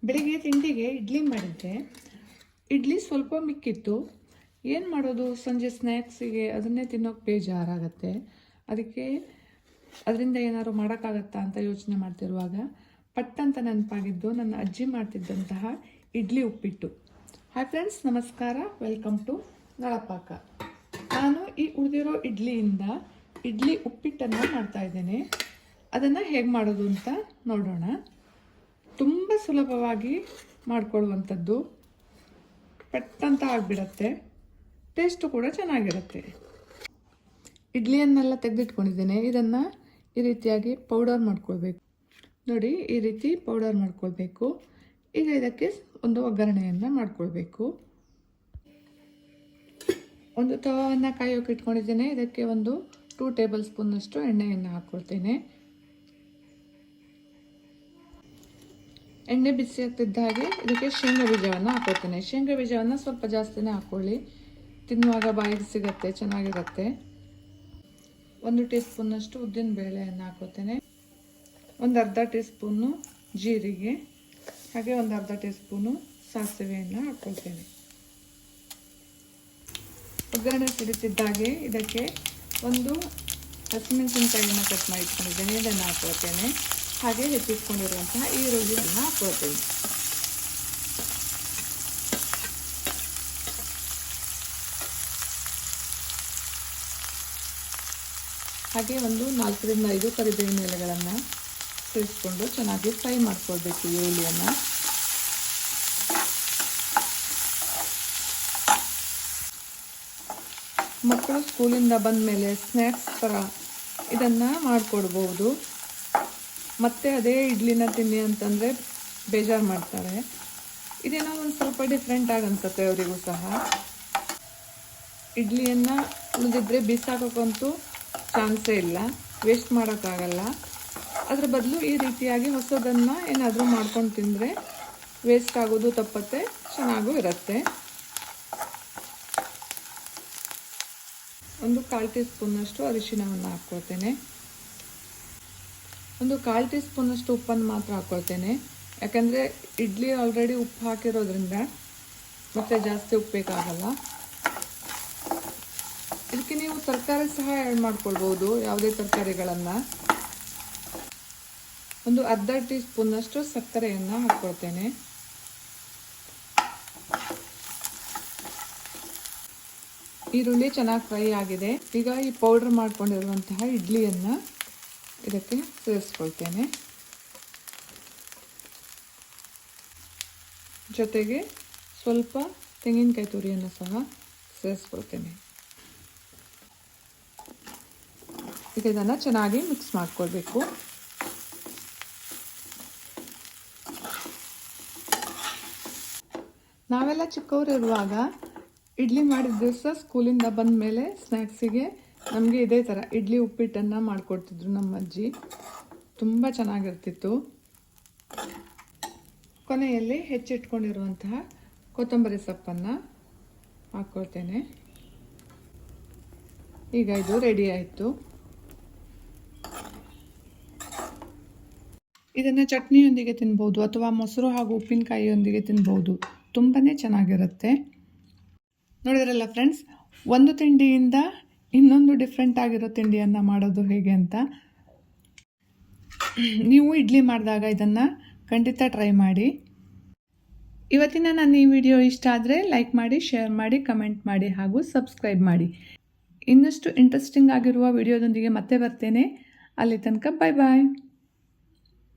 ಬೆಳಿಗ್ಗೆ ತಿಂಡಿಗೆ ಇಡ್ಲಿ ಮಾಡಿದ್ದೆ. ಇಡ್ಲಿ ಸ್ವಲ್ಪ ಮಿಕ್ಕಿತ್ತು. ಏನು ಮಾಡೋದು, ಸಂಜೆ ಸ್ನ್ಯಾಕ್ಸಿಗೆ ಅದನ್ನೇ ತಿನ್ನೋಕೆ ಬೇಜಾರಾಗತ್ತೆ. ಅದಕ್ಕೆ ಅದರಿಂದ ಏನಾದ್ರು ಮಾಡೋಕ್ಕಾಗತ್ತಾ ಅಂತ ಯೋಚನೆ ಮಾಡ್ತಿರುವಾಗ ಪಟ್ಟಂತ ನೆನಪಾಗಿದ್ದು ನನ್ನ ಅಜ್ಜಿ ಮಾಡ್ತಿದ್ದಂತಹ ಇಡ್ಲಿ ಉಪ್ಪಿಟ್ಟು. ಹಾಯ್ ಫ್ರೆಂಡ್ಸ್, ನಮಸ್ಕಾರ, ವೆಲ್ಕಮ್ ಟು ನಳಪಾಕ. ನಾನು ಈ ಉಳಿದಿರೋ ಇಡ್ಲಿಯಿಂದ ಇಡ್ಲಿ ಉಪ್ಪಿಟ್ಟನ್ನು ಮಾಡ್ತಾ ಇದ್ದೇನೆ. ಅದನ್ನು ಹೇಗೆ ಮಾಡೋದು ಅಂತ ನೋಡೋಣ. ತುಂಬ ಸುಲಭವಾಗಿ ಮಾಡಿಕೊಳ್ಳುವಂಥದ್ದು, ಪಟ್ಟಂತ ಆಗಿಬಿಡತ್ತೆ, ಟೇಸ್ಟು ಕೂಡ ಚೆನ್ನಾಗಿರುತ್ತೆ. ಇಡ್ಲಿಯನ್ನೆಲ್ಲ ತೆಗೆದಿಟ್ಕೊಂಡಿದ್ದೇನೆ. ಇದನ್ನು ಈ ರೀತಿಯಾಗಿ ಪೌಡರ್ ಮಾಡ್ಕೊಳ್ಬೇಕು. ನೋಡಿ, ಈ ರೀತಿ ಪೌಡರ್ ಮಾಡ್ಕೊಳ್ಬೇಕು. ಈಗ ಇದಕ್ಕೆ ಒಂದು ಒಗ್ಗರಣೆಯನ್ನು ಮಾಡ್ಕೊಳ್ಬೇಕು. ಒಂದು ತವವನ್ನು ಕಾಯೋಕೆ ಇಟ್ಕೊಂಡಿದ್ದೇನೆ. ಇದಕ್ಕೆ ಒಂದು 2 ಟೇಬಲ್ ಸ್ಪೂನ್ನಷ್ಟು ಎಣ್ಣೆಯನ್ನು ಹಾಕ್ಕೊಳ್ತೇನೆ. ಎಣ್ಣೆ ಬಿಸಿ ಆಗ್ತಿದ್ದ ಹಾಗೆ ಇದಕ್ಕೆ ಶೇಂಗಾ ಬೀಜವನ್ನು ಹಾಕ್ಕೊಳ್ತೇನೆ. ಶೇಂಗಾ ಬೀಜವನ್ನು ಸ್ವಲ್ಪ ಜಾಸ್ತಿನೇ ಹಾಕ್ಕೊಳ್ಳಿ, ತಿನ್ನುವಾಗ ಬಾಯಿಗೆ ಸಿಗತ್ತೆ, ಚೆನ್ನಾಗಿರುತ್ತೆ. 1 ಟೀ ಸ್ಪೂನ್ನಷ್ಟು ಉದ್ದಿನ ಬೇಳೆಯನ್ನು ಹಾಕ್ಕೊಳ್ತೇನೆ. ಒಂದು ಅರ್ಧ ಟೀ ಸ್ಪೂನು ಜೀರಿಗೆ, ಹಾಗೆ ಒಂದು ಅರ್ಧ ಟೀ ಸ್ಪೂನು ಸಾಸಿವೆಯನ್ನು ಹಾಕ್ಕೊಳ್ತೇನೆ. ಒಗ್ಗರಣೆ ಸಿಡಿತಿದ್ದಾಗೆ ಇದಕ್ಕೆ ಒಂದು ಹಸಿಮೆಣಸಿನಕಾಯಿಯನ್ನು ಕಟ್ ಮಾಡಿ ಇಟ್ಕೊಂಡಿದ್ದೇನೆ, ಇದನ್ನು ಹಾಕ್ಕೊಳ್ತೇನೆ. ಹಾಗೆ ಹೆಚ್ಚಿಟ್ಕೊಂಡಿರುವಂತಹ ಈರುಳ್ಳಿಯನ್ನು ಹಾಕ್ಕೊಳ್ತೇನೆ. ಹಾಗೆ ಒಂದು 4 ರಿಂದ 5 ಕರಿಬೇವಿನ ಎಲೆಗಳನ್ನು ಸೇರಿಸ್ಕೊಂಡು ಚೆನ್ನಾಗಿ ಫ್ರೈ ಮಾಡ್ಕೊಳ್ಬೇಕು ಈರುಳ್ಳಿಯನ್ನು. ಮಕ್ಕಳು ಸ್ಕೂಲಿಂದ ಬಂದ ಮೇಲೆ ಸ್ನ್ಯಾಕ್ಸ್ ಥರ ಇದನ್ನು ಮಾಡಿಕೊಡ್ಬೋದು. ಮತ್ತು ಅದೇ ಇಡ್ಲಿನ ತಿನ್ನಿ ಅಂತಂದರೆ ಬೇಜಾರು ಮಾಡ್ತಾರೆ. ಇದೇನೋ ಒಂದು ಸ್ವಲ್ಪ ಡಿಫ್ರೆಂಟಾಗಿ ಅನ್ಸುತ್ತೆ ಅವರಿಗೂ ಸಹ. ಇಡ್ಲಿಯನ್ನು ಉಳಿದಿದ್ರೆ ಬಿಸಾಕೋಕ್ಕಂತೂ ಚಾನ್ಸೇ ಇಲ್ಲ, ವೇಸ್ಟ್ ಮಾಡೋಕ್ಕಾಗಲ್ಲ. ಅದ್ರ ಬದಲು ಈ ರೀತಿಯಾಗಿ ಹೊಸದನ್ನು ಏನಾದರೂ ಮಾಡ್ಕೊಂಡು ತಿಂದರೆ ವೇಸ್ಟ್ ಆಗೋದು ತಪ್ಪತ್ತೆ, ಚೆನ್ನಾಗೂ ಇರುತ್ತೆ. ಒಂದು 1/4 ಟೀ ಸ್ಪೂನ್ನಷ್ಟು ಅರಿಶಿಣವನ್ನು ಹಾಕ್ಕೊಳ್ತೇನೆ. ಒಂದು 1/4 ಟೀ ಸ್ಪೂನಷ್ಟು ಉಪ್ಪನ್ನು ಮಾತ್ರ ಹಾಕ್ಕೊಳ್ತೇನೆ. ಯಾಕಂದರೆ ಇಡ್ಲಿ ಆಲ್ರೆಡಿ ಉಪ್ಪು ಹಾಕಿರೋದ್ರಿಂದ ಮತ್ತೆ ಜಾಸ್ತಿ ಉಪ್ಪು ಬೇಕಾಗಲ್ಲ. ಇದಕ್ಕೆ ನೀವು ತರಕಾರಿ ಸಹ ಆ್ಯಡ್ ಮಾಡ್ಕೊಳ್ಬೋದು, ಯಾವುದೇ ತರಕಾರಿಗಳನ್ನು. ಒಂದು ಅರ್ಧ ಟೀ ಸ್ಪೂನ್ನಷ್ಟು ಸಕ್ಕರೆಯನ್ನು ಹಾಕ್ಕೊಳ್ತೇನೆ. ಈರುಳ್ಳಿ ಚೆನ್ನಾಗಿ ಫ್ರೈ ಆಗಿದೆ. ಈಗ ಈ ಪೌಡ್ರ್ ಮಾಡ್ಕೊಂಡಿರುವಂತಹ ಇಡ್ಲಿಯನ್ನು ಇದಕ್ಕೆ ಸೇರಿಸ್ಕೊಳ್ತೇನೆ. ಜೊತೆಗೆ ಸ್ವಲ್ಪ ತೆಂಗಿನಕಾಯಿ ತುರಿಯನ್ನು ಸಹ ಸೇರಿಸ್ಕೊಳ್ತೇನೆ. ಈಗ ಇದನ್ನು ಚೆನ್ನಾಗಿ ಮಿಕ್ಸ್ ಮಾಡ್ಕೊಳ್ಬೇಕು. ನಾವೆಲ್ಲ ಚಿಕ್ಕವರಿರುವಾಗ ಇಡ್ಲಿ ಮಾಡಿದ ದಿವಸ ಸ್ಕೂಲಿಂದ ಬಂದ ಮೇಲೆ ಸ್ನ್ಯಾಕ್ಸಿಗೆ ನಮಗೆ ಇದೇ ಥರ ಇಡ್ಲಿ ಉಪ್ಪಿಟ್ಟನ್ನು ಮಾಡಿಕೊಡ್ತಿದ್ರು ನಮ್ಮ ಅಜ್ಜಿ. ತುಂಬ ಚೆನ್ನಾಗಿರ್ತಿತ್ತು. ಕೊನೆಯಲ್ಲಿ ಹೆಚ್ಚಿಟ್ಕೊಂಡಿರುವಂತಹ ಕೊತ್ತಂಬರಿ ಸೊಪ್ಪನ್ನು ಹಾಕ್ಕೊಳ್ತೇನೆ. ಈಗ ಇದು ರೆಡಿ ಆಯಿತು. ಇದನ್ನು ಚಟ್ನಿಯೊಂದಿಗೆ ತಿನ್ಬೋದು ಅಥವಾ ಮೊಸರು ಹಾಗೂ ಉಪ್ಪಿನಕಾಯಿಯೊಂದಿಗೆ ತಿನ್ಬೋದು. ತುಂಬಾ ಚೆನ್ನಾಗಿರುತ್ತೆ. ನೋಡಿದ್ರಲ್ಲ ಫ್ರೆಂಡ್ಸ್, ಒಂದು ತಿಂಡಿಯಿಂದ ಇನ್ನೊಂದು ಡಿಫ್ರೆಂಟ್ ಆಗಿರೋ ತಿಂಡಿಯನ್ನು ಮಾಡೋದು ಹೇಗೆ ಅಂತ. ನೀವು ಇಡ್ಲಿ ಮಾಡಿದಾಗ ಇದನ್ನು ಖಂಡಿತ ಟ್ರೈ ಮಾಡಿ. ಇವತ್ತಿನ ನನ್ನ ಈ ವಿಡಿಯೋ ಇಷ್ಟ ಆದರೆ ಲೈಕ್ ಮಾಡಿ, ಶೇರ್ ಮಾಡಿ, ಕಮೆಂಟ್ ಮಾಡಿ ಹಾಗೂ ಸಬ್ಸ್ಕ್ರೈಬ್ ಮಾಡಿ. ಇನ್ನಷ್ಟು ಇಂಟ್ರೆಸ್ಟಿಂಗ್ ಆಗಿರುವ ವಿಡಿಯೋದೊಂದಿಗೆ ಮತ್ತೆ ಬರ್ತೇನೆ. ಅಲ್ಲಿ ತನಕ ಬಾಯ್ ಬಾಯ್.